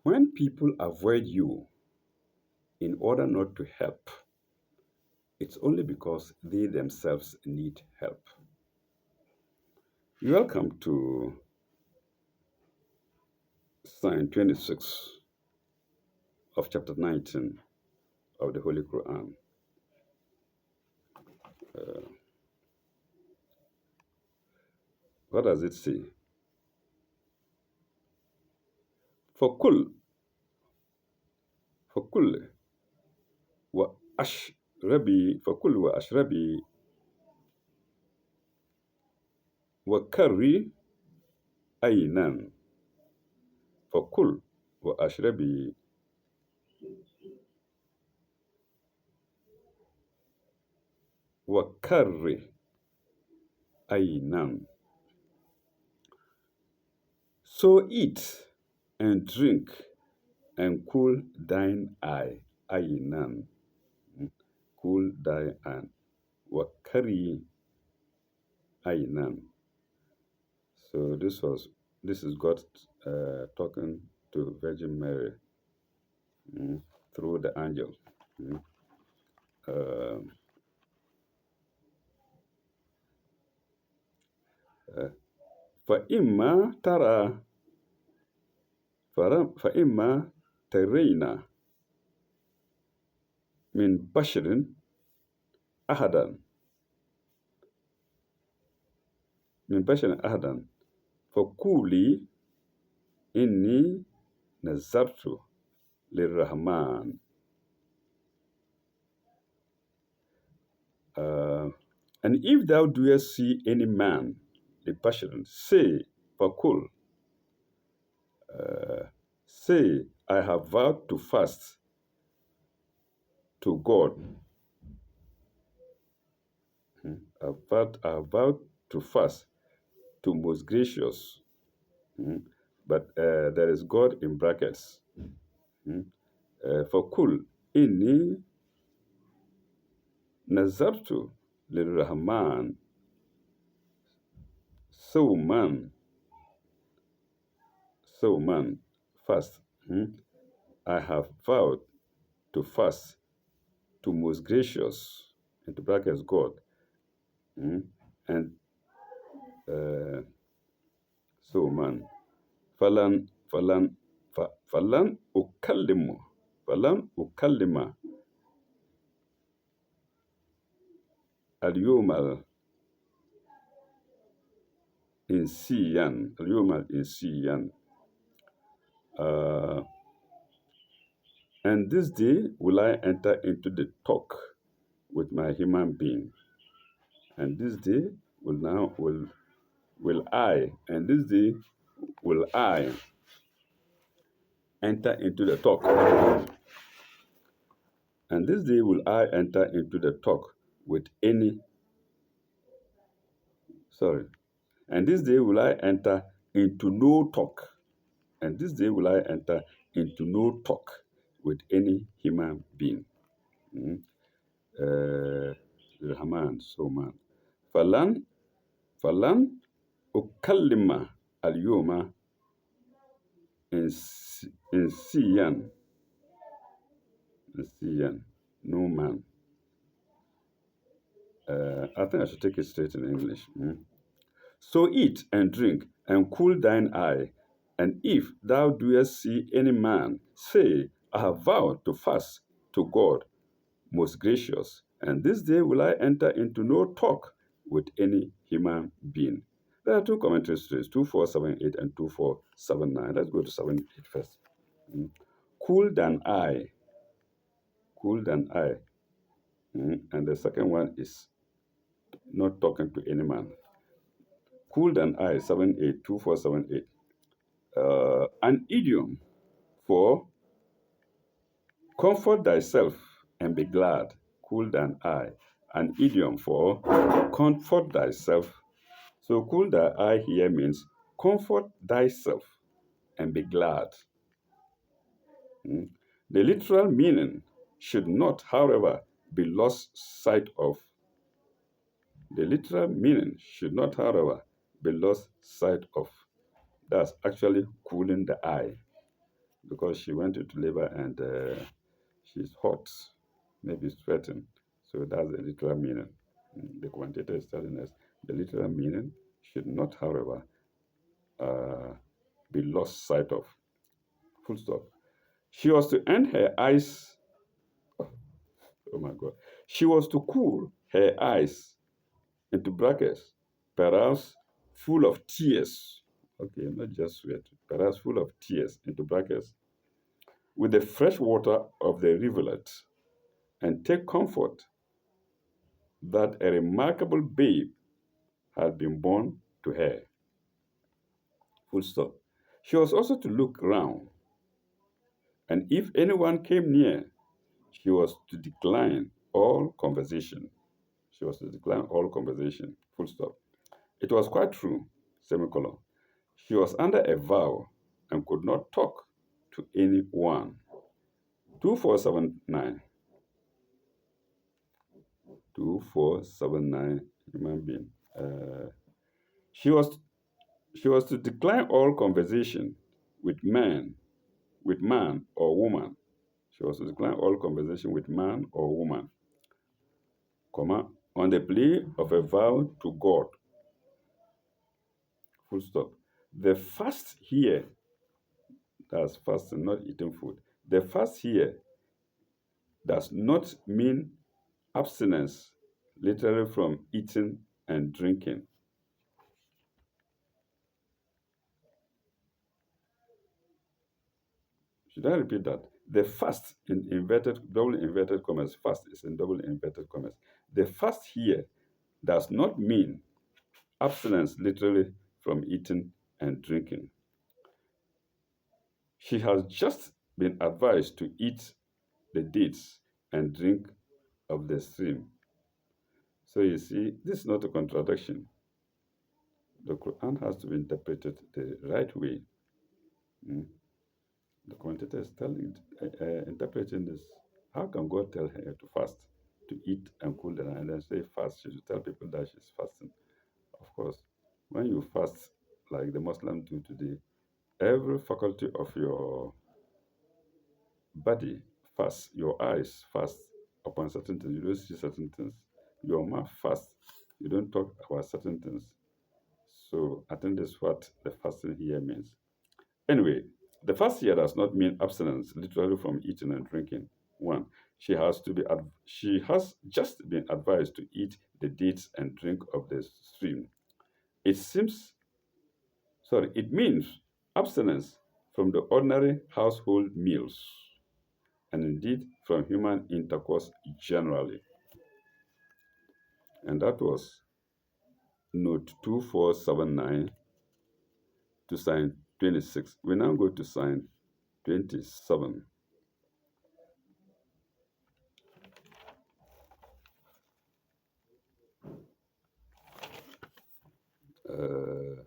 When people avoid you in order not to help, it's only because they themselves need help. Welcome to Psalm 26 of chapter 19 of the Holy Quran. Uh, what does it say? فَكُلْ فَكُلْ وَأَشْرَبِي فَكُلْ وَأَشْرَبِي وَكَرِّي أَيْنًا فَكُلْ وَأَشْرَبِي وَكَرِّ أَيْنًا. So eat and drink and cool thine eye. Aynan. Cool thine eye. Wakari aynan. So this is God talking to Virgin Mary through the angel. Mm. Uh, فإما ترى فإما ترينا من بشر أحدا من بشر أحدا فقولي إني نذرت للرحمن. And if thou doest see any man, the passion, say, Fakul, say, I have vowed to fast to God. I have vowed to fast to most gracious. But there is God in brackets. Fakul, inni nazartu lirrahman sawman, sawman, fast. I have vowed to fast to most gracious, into brackets God, and so man, falan ukallima al-yawma insiyan. Uh, and this day will I enter into the talk with my human being. And this day will I, and this day will I enter into the talk. And this day will I enter into the talk with any, sorry, and this day will I enter into no talk. And this day will I enter into no talk with any human being. Rahman, so man. Falan ukallima al-yoma insiyan, no man. I think I should take it straight in English. So eat and drink and cool thine eye. And if thou doest see any man, say, I have vowed to fast to God, most gracious, and this day will I enter into no talk with any human being. There are two commentaries to this, 2478 and 2479. Let's go to 78 first. Cool thine eye. Cool thine eye. And the second one is not talking to any man. Cool thine eye, 78, 2478. An idiom for comfort thyself and be glad. Cool thine eye. An idiom for comfort thyself. So cool thy eye here means comfort thyself and be glad. The literal meaning should not, however, be lost sight of. The literal meaning should not, however, be lost sight of. That's actually cooling the eye. because she went into labor and she's hot, maybe sweating. So that's the literal meaning. The commentator is telling us the literal meaning should not, however, uh, be lost sight of. Full stop. She was to end her eyes. Oh my God. She was to cool her eyes into brackets, perhaps full of tears. Okay, not just sweat, perhaps full of tears into brackets, with the fresh water of the rivulet, and take comfort that a remarkable babe had been born to her. Full stop. She was also to look round, and if anyone came near, she was to decline all conversation. She was to decline all conversation. Full stop. It was quite true. Semicolon. She was under a vow and could not talk to anyone. 2479. 2479 human being. She was she was to decline all conversation with man or woman. She was to decline all conversation with man or woman, comma, on the plea of a vow to God. Full stop. The fast here, that's fasting, not eating food. The fast here does not mean abstinence, literally from eating and drinking. Should I repeat that? The fast in inverted, double inverted commas, fast is in double inverted commas. The fast here does not mean abstinence, literally from eating and drinking. She has just been advised to eat the dates and drink of the stream. So you see, this is not a contradiction. The Quran has to be interpreted the right way. Mm. The commentator is interpreting this. How can God tell her to fast, to eat and cool down, and then say fast? She should tell people that she's fasting. Of course, when you fast like the Muslims do today, every faculty of your body fasts. Your eyes fast upon certain things. You don't see certain things. Your mouth fast. You don't talk about certain things. So I think that's what the fasting here means. Anyway, the fast here does not mean abstinence, literally from eating and drinking. One, she has just been advised to eat the dates and drink of the stream. It seems, it means abstinence from the ordinary household meals and indeed from human intercourse generally. And that was note 2479 to sign 26. We now go to sign 27. Uh,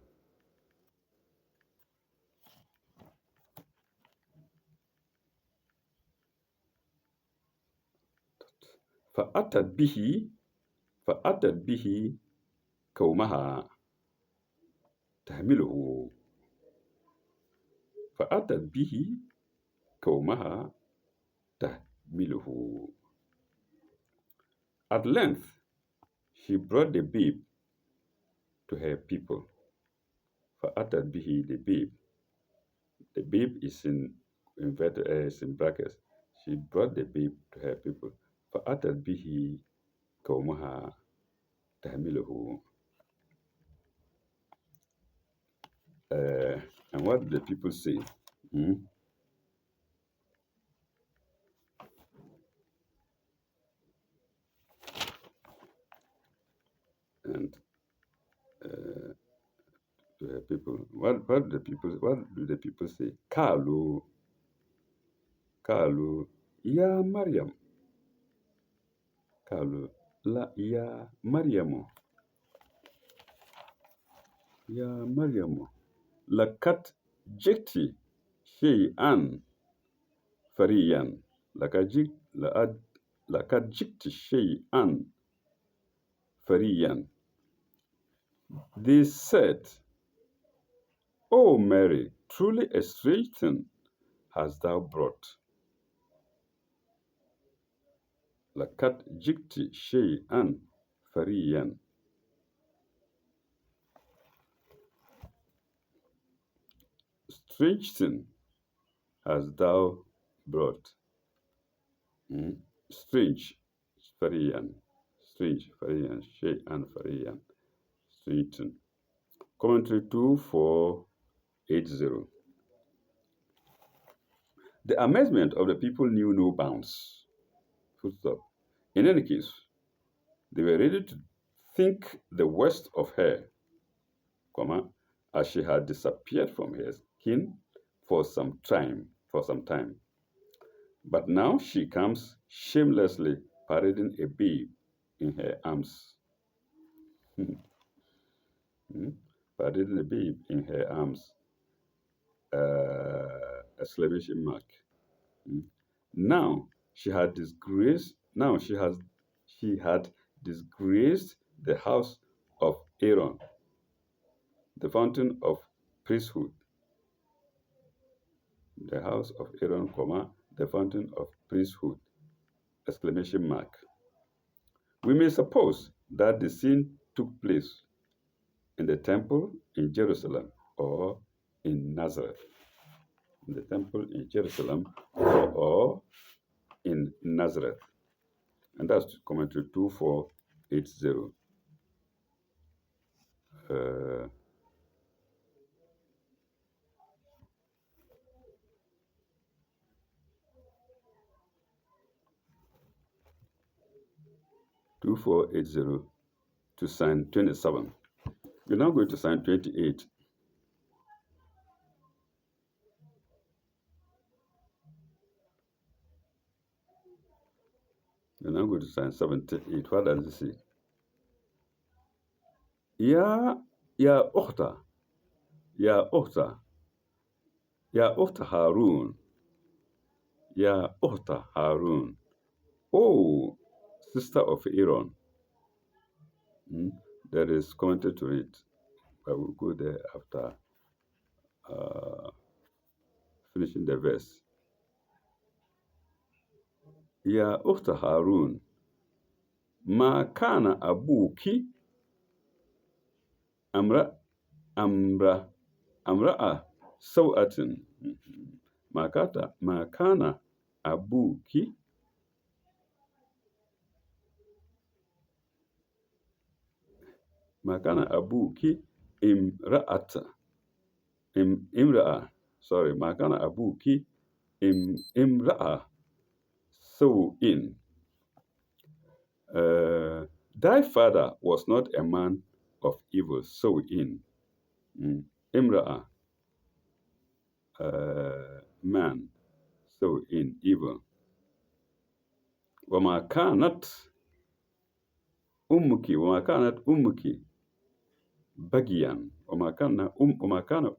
فأتت به فأتت به قومها تحمله فأتت به قومها تحمله. At length, she brought the babe to her people. فأتت به, the babe. The babe is in inverted, is in brackets. She brought the babe to her people. فأتت به قومها تحمله. And what did the people say? Hmm? And to her people, what do the people say? Kalu, Kalu, ya Maryam, Kalu, la ya Maryamu, ya Maryamu, lakat jikti shay'an fariyan, lakat jikti shay'an fariyan. They said, "O Mary, truly a strange thing hast thou brought? لقد جئت شيئا فريا. Strange thing hast thou brought. Mm. Strange, fariyan. Strange, fariyan. Shay'an fariyan. Strange thing. Commentary 2480. The amazement of the people knew no bounds. Full stop. In any case, they were ready to think the worst of her, comma, as she had disappeared from her kin for some time. But now she comes shamelessly parading a babe in her arms. Parading a babe in her arms. Exclamation mark. Mm. Now she had disgraced. Now she had disgraced the house of Aaron, the fountain of priesthood. The house of Aaron, comma, the fountain of priesthood. Exclamation mark. We may suppose that the scene took place in the temple in Jerusalem or in Nazareth. In the temple in Jerusalem or in Nazareth. And that's commentary 2480. 2480 to sign 27. We're now going to sign 28. We're now going to sign 78. What does it say? Ya Ukhta, Ya Ukhta, Ya Ukhta Harun, Ya Ukhta Harun. Oh, sister of Aaron. There is commented to it. I will go there after finishing the verse. Ya Ukhta Harun, ma kana abuki amra'a sau'atin. Ma kana abuki imra'ata imra'a. Sorry, ma kana abuki imra'a sau'in. Thy father was not a man of evil, sau'in. Imra'a, man, sau'in, evil. وما كانت أمك بغيا وما كان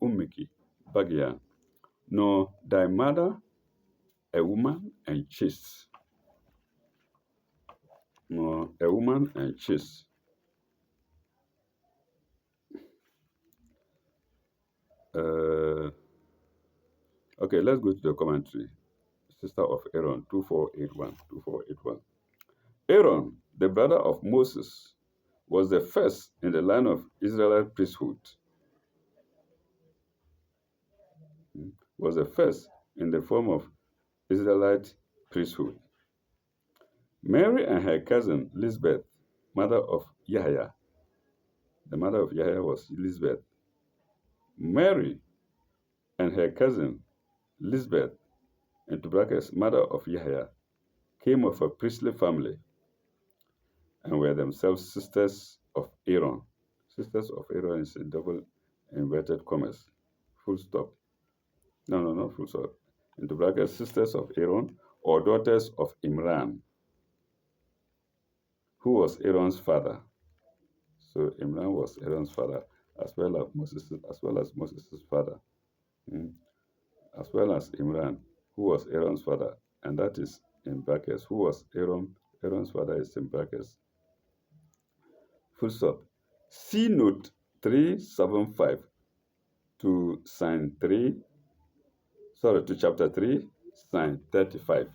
أمك بغيا, nor thy mother a woman and chaste. Nor a woman and chaste. Okay, let's go to the commentary. Sister of Aaron, 2481. Aaron, the brother of Moses, was the first in the line of Israelite priesthood. Was the first in the form of Israelite priesthood. Mary and her cousin Elizabeth, mother of Yahya. The mother of Yahya was Elizabeth. Mary and her cousin Elizabeth, into brackets, mother of Yahya, came of a priestly family and were themselves sisters of Aaron. Sisters of Aaron is in double inverted commas. Full stop. No, not full stop. Into brackets, sisters of Aaron or daughters of Imran, who was Aaron's father. So Imran was Aaron's father as well as Moses' father. As well as Imran, who was Aaron's father, and that is in brackets. Who was Aaron's father is in brackets. Full stop. See note 375 to sign 3 Sorry, to chapter 3, sign 35.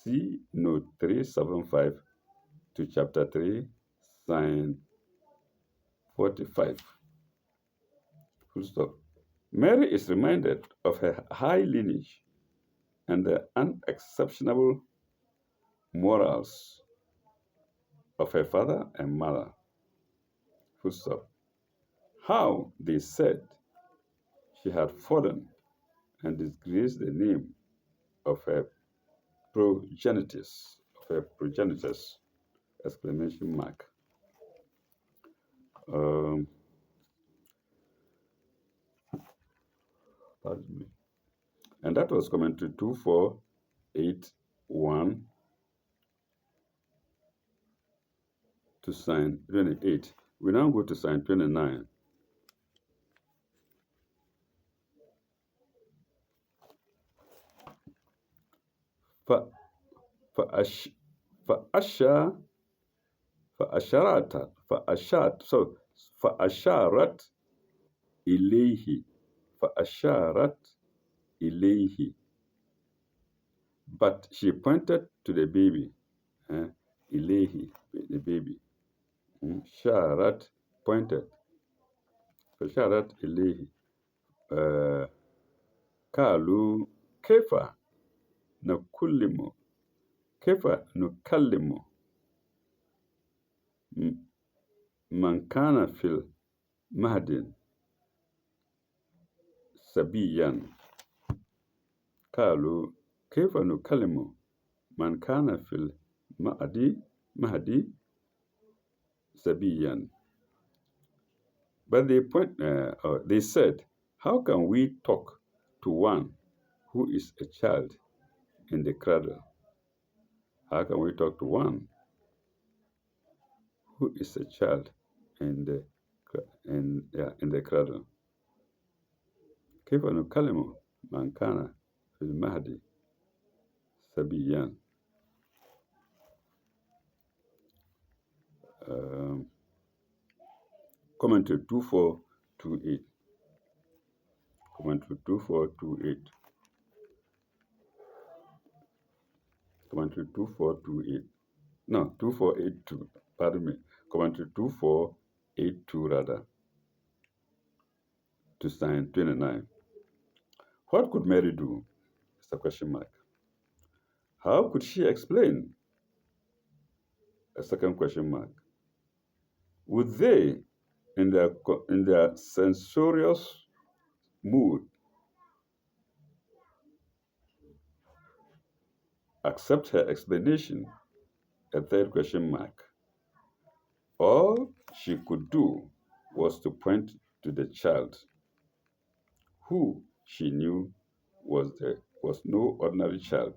See note 375 to chapter 3, sign 45. Full stop. Mary is reminded of her high lineage and the unexceptionable morals of her father and mother. Full stop. How they said she had fallen and disgraced the name of her progenitors, exclamation mark. Um, Pardon me. And that was commentary 2481 to sign 28. We now go to sign 29. For فأش فأشار فأشارت إليه فأشارت إليه, but she pointed to the baby. إليه, the baby. Sharat, pointed. فشارت إليه. قالوا كيف نكلم كيف نكلم من كان في المهد صبيا. قالوا كيف نكلم من كان في المهد صبيا. But they said, how can we talk to one who is a child in the cradle? How can we talk to one who is a child in the cradle? كيف نكلم من كان في المهد صبيا. Commentary 2428. Commentary 2428. Commentary 2428. No, 2482. Pardon me. Commentary 2482 rather. To sign 29. What could Mary do? It's a question mark. How could she explain? A second question mark. Would they, in their censorious mood, accept her explanation? A third question mark. All she could do was to point to the child, who she knew was no ordinary child.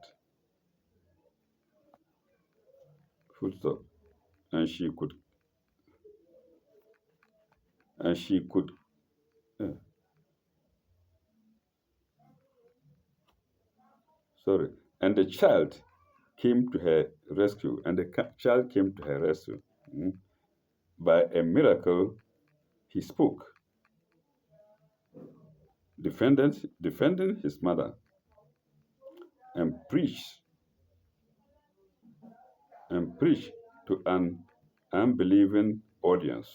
Full stop. And she could uh, sorry, and the child came to her rescue, and the child came to her rescue. By a miracle, he spoke, defending his mother, and preached to an unbelieving audience.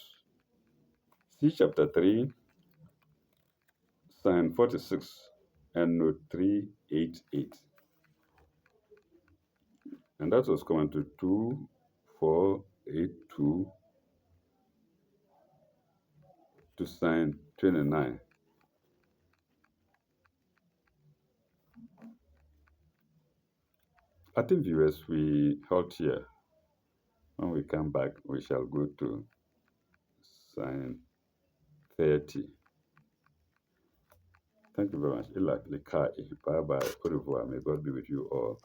See chapter 3, sign 46, and note 388. And that was commentary 2482 to sign 29. I think, viewers, we halt here. When we come back, we shall go to sign 30. Thank you very much. Bye bye. Au revoir. May God be with you all.